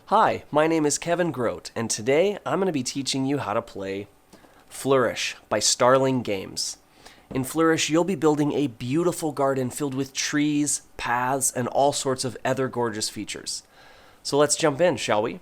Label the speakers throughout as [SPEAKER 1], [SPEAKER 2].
[SPEAKER 1] Hi, my name is Kevin Grote, and today I'm going to be teaching you how to play Flourish by Starling Games. In Flourish, you'll be building a beautiful garden filled with trees, paths, and all sorts of other gorgeous features. So let's jump in, shall we?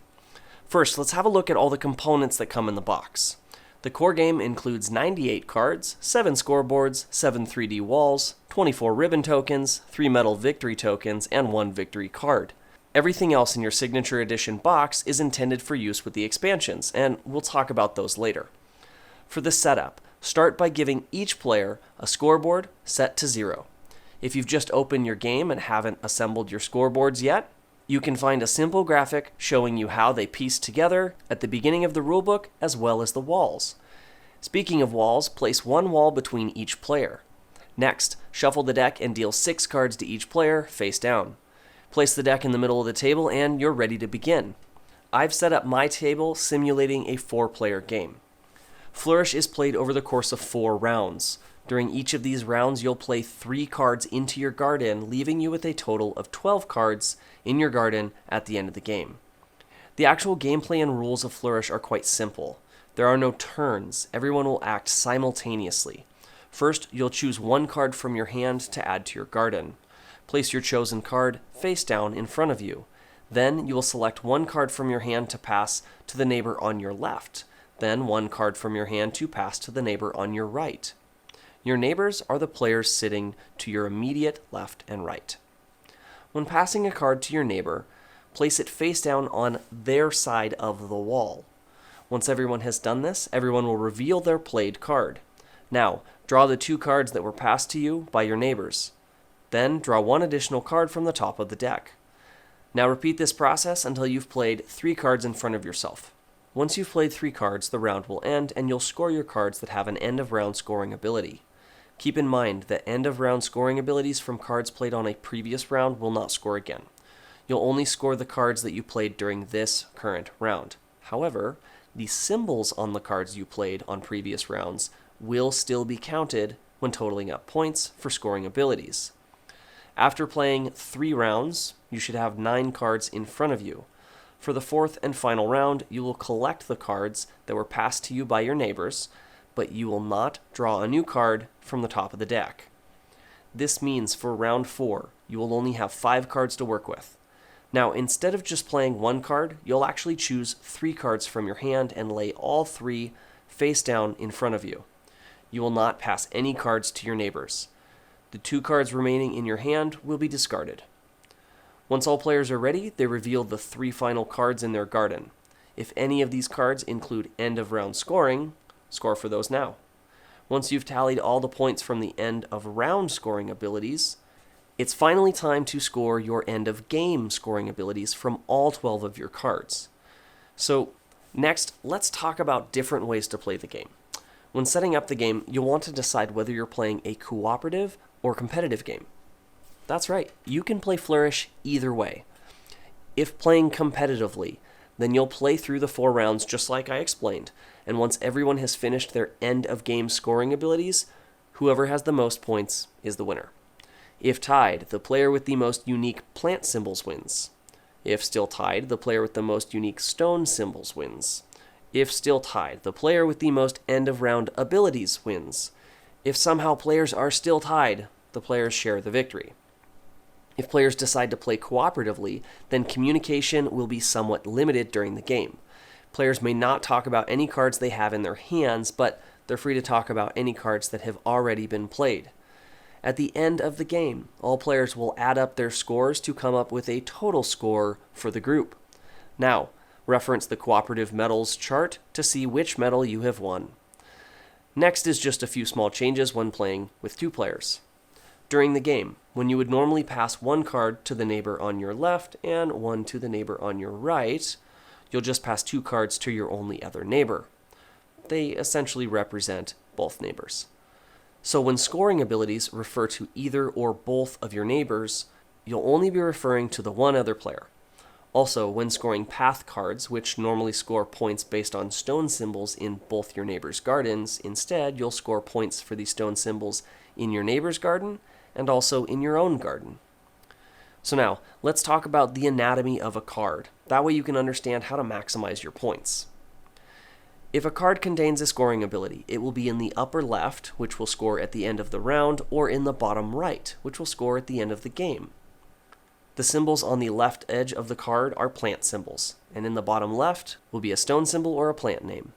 [SPEAKER 1] First, let's have a look at all the components that come in the box. The core game includes 98 cards, 7 scoreboards, 7 3D walls, 24 ribbon tokens, 3 metal victory tokens, and 1 victory card. Everything else in your Signature Edition box is intended for use with the expansions, and we'll talk about those later. For the setup, start by giving each player a scoreboard set to 0. If you've just opened your game and haven't assembled your scoreboards yet, you can find a simple graphic showing you how they piece together at the beginning of the rulebook as well as the walls. Speaking of walls, place one wall between each player. Next, shuffle the deck and deal 6 cards to each player face down. Place the deck in the middle of the table and you're ready to begin. I've set up my table simulating a 4-player game. Flourish is played over the course of 4 rounds. During each of these rounds, you'll play 3 cards into your garden, leaving you with a total of 12 cards in your garden at the end of the game. The actual gameplay and rules of Flourish are quite simple. There are no turns. Everyone will act simultaneously. First, you'll choose 1 card from your hand to add to your garden. Place your chosen card face down in front of you. Then you will select 1 card from your hand to pass to the neighbor on your left. Then 1 card from your hand to pass to the neighbor on your right. Your neighbors are the players sitting to your immediate left and right. When passing a card to your neighbor, place it face down on their side of the wall. Once everyone has done this, everyone will reveal their played card. Now, draw the 2 cards that were passed to you by your neighbors. Then draw 1 additional card from the top of the deck. Now repeat this process until you've played 3 cards in front of yourself. Once you've played 3 cards, the round will end and you'll score your cards that have an end-of-round scoring ability. Keep in mind that end-of-round scoring abilities from cards played on a previous round will not score again. You'll only score the cards that you played during this current round. However, the symbols on the cards you played on previous rounds will still be counted when totaling up points for scoring abilities. After playing 3 rounds, you should have 9 cards in front of you. For the 4th and final round, you will collect the cards that were passed to you by your neighbors, but you will not draw a new card from the top of the deck. This means for round 4, you will only have 5 cards to work with. Now, instead of just playing 1 card, you'll actually choose 3 cards from your hand and lay all 3 face down in front of you. You will not pass any cards to your neighbors. The 2 cards remaining in your hand will be discarded. Once all players are ready, they reveal the 3 final cards in their garden. If any of these cards include end-of-round scoring, score for those now. Once you've tallied all the points from the end-of-round scoring abilities, it's finally time to score your end-of-game scoring abilities from all 12 of your cards. So, next, let's talk about different ways to play the game. When setting up the game, you'll want to decide whether you're playing a cooperative or competitive game. That's right, you can play Flourish either way. If playing competitively, then you'll play through the 4 rounds just like I explained, and once everyone has finished their end-of-game scoring abilities, whoever has the most points is the winner. If tied, the player with the most unique plant symbols wins. If still tied, the player with the most unique stone symbols wins. If still tied, the player with the most end-of-round abilities wins. If somehow players are still tied, the players share the victory. If players decide to play cooperatively, then communication will be somewhat limited during the game. Players may not talk about any cards they have in their hands, but they're free to talk about any cards that have already been played. At the end of the game, all players will add up their scores to come up with a total score for the group. Now, reference the cooperative medals chart to see which medal you have won. Next is just a few small changes when playing with 2 players. During the game, when you would normally pass 1 card to the neighbor on your left and 1 to the neighbor on your right, you'll just pass 2 cards to your only other neighbor. They essentially represent both neighbors. So when scoring abilities refer to either or both of your neighbors, you'll only be referring to the one other player. Also, when scoring path cards, which normally score points based on stone symbols in both your neighbor's gardens, instead you'll score points for the stone symbols in your neighbor's garden and also in your own garden. So now, let's talk about the anatomy of a card. That way you can understand how to maximize your points. If a card contains a scoring ability, it will be in the upper left, which will score at the end of the round, or in the bottom right, which will score at the end of the game. The symbols on the left edge of the card are plant symbols, and in the bottom left will be a stone symbol or a plant name.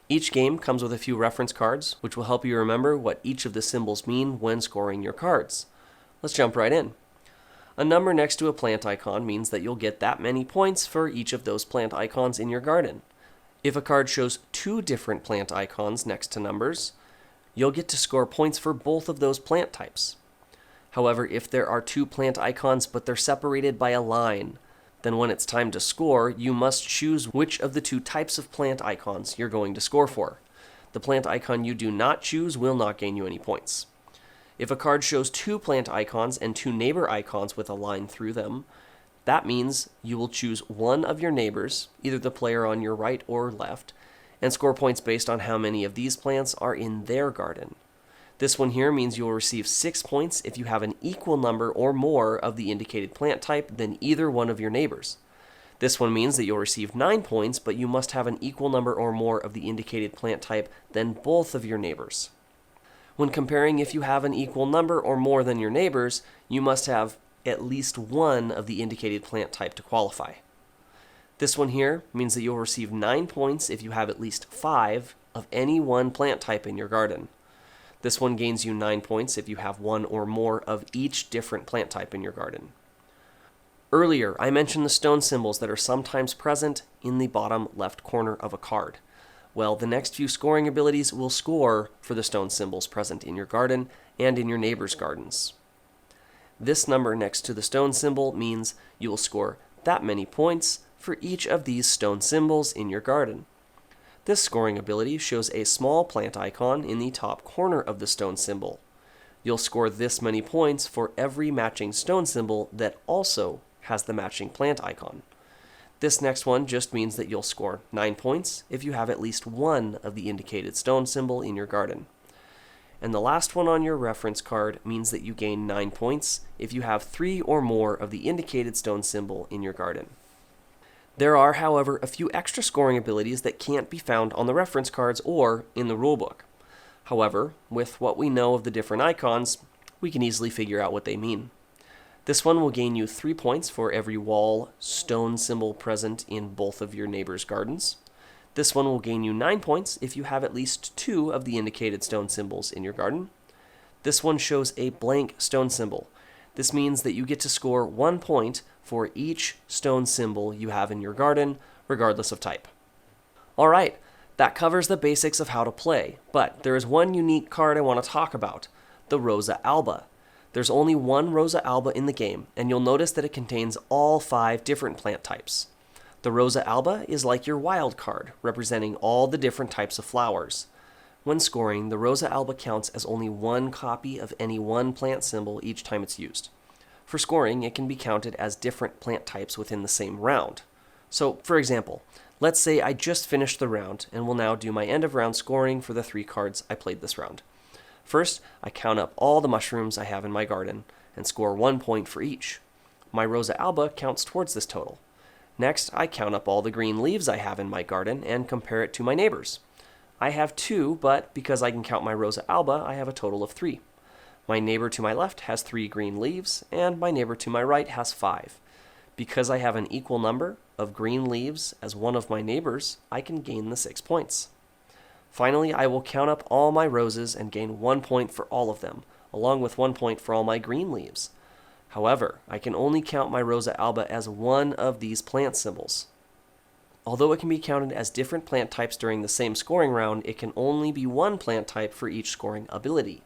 [SPEAKER 1] Each game comes with a few reference cards, which will help you remember what each of the symbols mean when scoring your cards. Let's jump right in. A number next to a plant icon means that you'll get that many points for each of those plant icons in your garden. If a card shows two different plant icons next to numbers, you'll get to score points for both of those plant types. However, if there are two plant icons but they're separated by a line, then when it's time to score, you must choose which of the two types of plant icons you're going to score for. The plant icon you do not choose will not gain you any points. If a card shows two plant icons and two neighbor icons with a line through them, that means you will choose one of your neighbors, either the player on your right or left, and score points based on how many of these plants are in their garden. This one here means you will receive 6 points if you have an equal number or more of the indicated plant type than either one of your neighbors. This one means that you'll receive 9 points, but you must have an equal number or more of the indicated plant type than both of your neighbors. When comparing if you have an equal number or more than your neighbors, you must have at least one of the indicated plant type to qualify. This one here means that you'll receive 9 points if you have at least 5 of any one plant type in your garden. This one gains you 9 points if you have one or more of each different plant type in your garden. Earlier, I mentioned the stone symbols that are sometimes present in the bottom left corner of a card. Well, the next few scoring abilities will score for the stone symbols present in your garden and in your neighbors' gardens. This number next to the stone symbol means you will score that many points for each of these stone symbols in your garden. This scoring ability shows a small plant icon in the top corner of the stone symbol. You'll score this many points for every matching stone symbol that also has the matching plant icon. This next one just means that you'll score 9 points if you have at least one of the indicated stone symbol in your garden. And the last one on your reference card means that you gain 9 points if you have 3 or more of the indicated stone symbol in your garden. There are, however, a few extra scoring abilities that can't be found on the reference cards or in the rulebook. However, with what we know of the different icons, we can easily figure out what they mean. This one will gain you 3 points for every wall stone symbol present in both of your neighbors' gardens. This one will gain you 9 points if you have at least 2 of the indicated stone symbols in your garden. This one shows a blank stone symbol. This means that you get to score 1 point for each stone symbol you have in your garden, regardless of type. Alright, that covers the basics of how to play, but there is one unique card I want to talk about, the Rosa Alba. There's only one Rosa Alba in the game, and you'll notice that it contains all 5 different plant types. The Rosa Alba is like your wild card, representing all the different types of flowers. When scoring, the Rosa Alba counts as only 1 copy of any one plant symbol each time it's used. For scoring, it can be counted as different plant types within the same round. So, for example, let's say I just finished the round and will now do my end of round scoring for the 3 cards I played this round. First, I count up all the mushrooms I have in my garden and score 1 point for each. My Rosa Alba counts towards this total. Next, I count up all the green leaves I have in my garden and compare it to my neighbors. I have 2, but because I can count my Rosa Alba, I have a total of 3. My neighbor to my left has 3 green leaves, and my neighbor to my right has 5. Because I have an equal number of green leaves as one of my neighbors, I can gain the 6 points. Finally, I will count up all my roses and gain 1 point for all of them, along with 1 point for all my green leaves. However, I can only count my Rosa Alba as one of these plant symbols. Although it can be counted as different plant types during the same scoring round, it can only be one plant type for each scoring ability.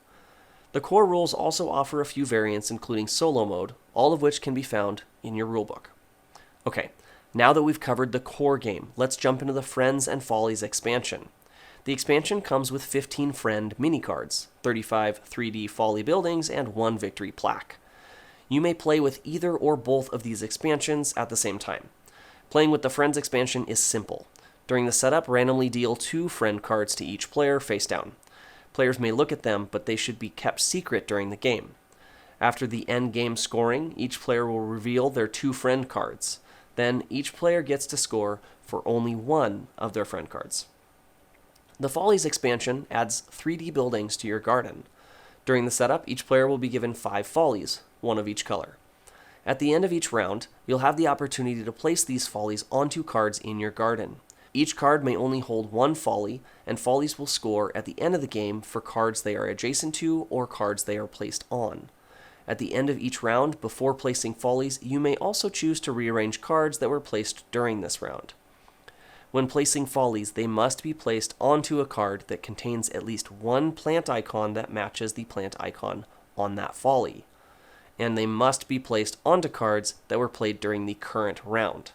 [SPEAKER 1] The core rules also offer a few variants, including solo mode, all of which can be found in your rulebook. Okay, now that we've covered the core game, let's jump into the Friends and Follies expansion. The expansion comes with 15 friend mini-cards, 35 3D Folly buildings, and 1 victory plaque. You may play with either or both of these expansions at the same time. Playing with the Friends expansion is simple. During the setup, randomly deal 2 friend cards to each player face down. Players may look at them, but they should be kept secret during the game. After the end game scoring, each player will reveal their 2 friend cards. Then each player gets to score for only 1 of their friend cards. The Follies expansion adds 3D buildings to your garden. During the setup, each player will be given 5 Follies, 1 of each color. At the end of each round, you'll have the opportunity to place these Follies onto cards in your garden. Each card may only hold 1 Folly, and Follies will score at the end of the game for cards they are adjacent to or cards they are placed on. At the end of each round, before placing Follies, you may also choose to rearrange cards that were placed during this round. When placing Follies, they must be placed onto a card that contains at least 1 plant icon that matches the plant icon on that Folly. And they must be placed onto cards that were played during the current round.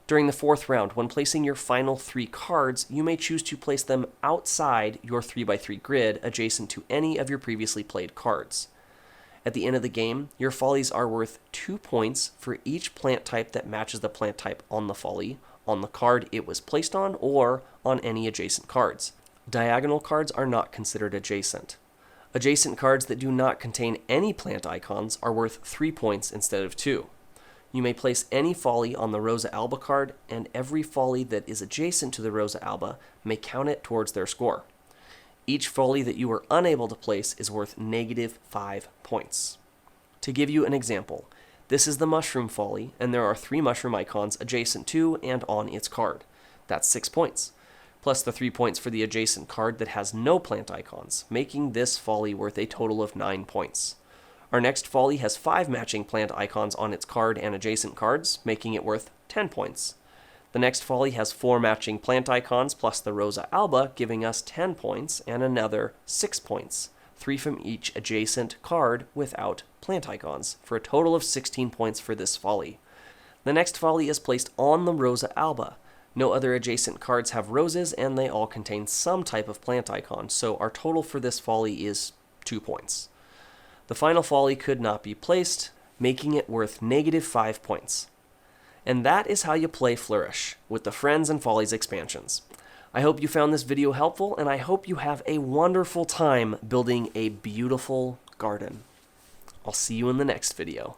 [SPEAKER 1] During the 4th round, when placing your final 3 cards, you may choose to place them outside your 3x3 grid adjacent to any of your previously played cards. At the end of the game, your Follies are worth 2 points for each plant type that matches the plant type on the Folly, on the card it was placed on, or on any adjacent cards. Diagonal cards are not considered adjacent. Adjacent cards that do not contain any plant icons are worth 3 points instead of 2. You may place any Folly on the Rosa Alba card, and every Folly that is adjacent to the Rosa Alba may count it towards their score. Each Folly that you are unable to place is worth -5 points. To give you an example, this is the Mushroom Folly, and there are 3 mushroom icons adjacent to and on its card. That's 6 points, plus the 3 points for the adjacent card that has no plant icons, making this Folly worth a total of 9 points. Our next Folly has 5 matching plant icons on its card and adjacent cards, making it worth 10 points. The next Folly has 4 matching plant icons plus the Rosa Alba, giving us 10 points, and another 6 points, 3 from each adjacent card without plant icons, for a total of 16 points for this Folly. The next Folly is placed on the Rosa Alba. No other adjacent cards have roses, and they all contain some type of plant icon, so our total for this Folly is 2 points. The final Folly could not be placed, making it worth -5 points. And that is how you play Flourish with the Friends and Follies expansions. I hope you found this video helpful, and I hope you have a wonderful time building a beautiful garden. I'll see you in the next video.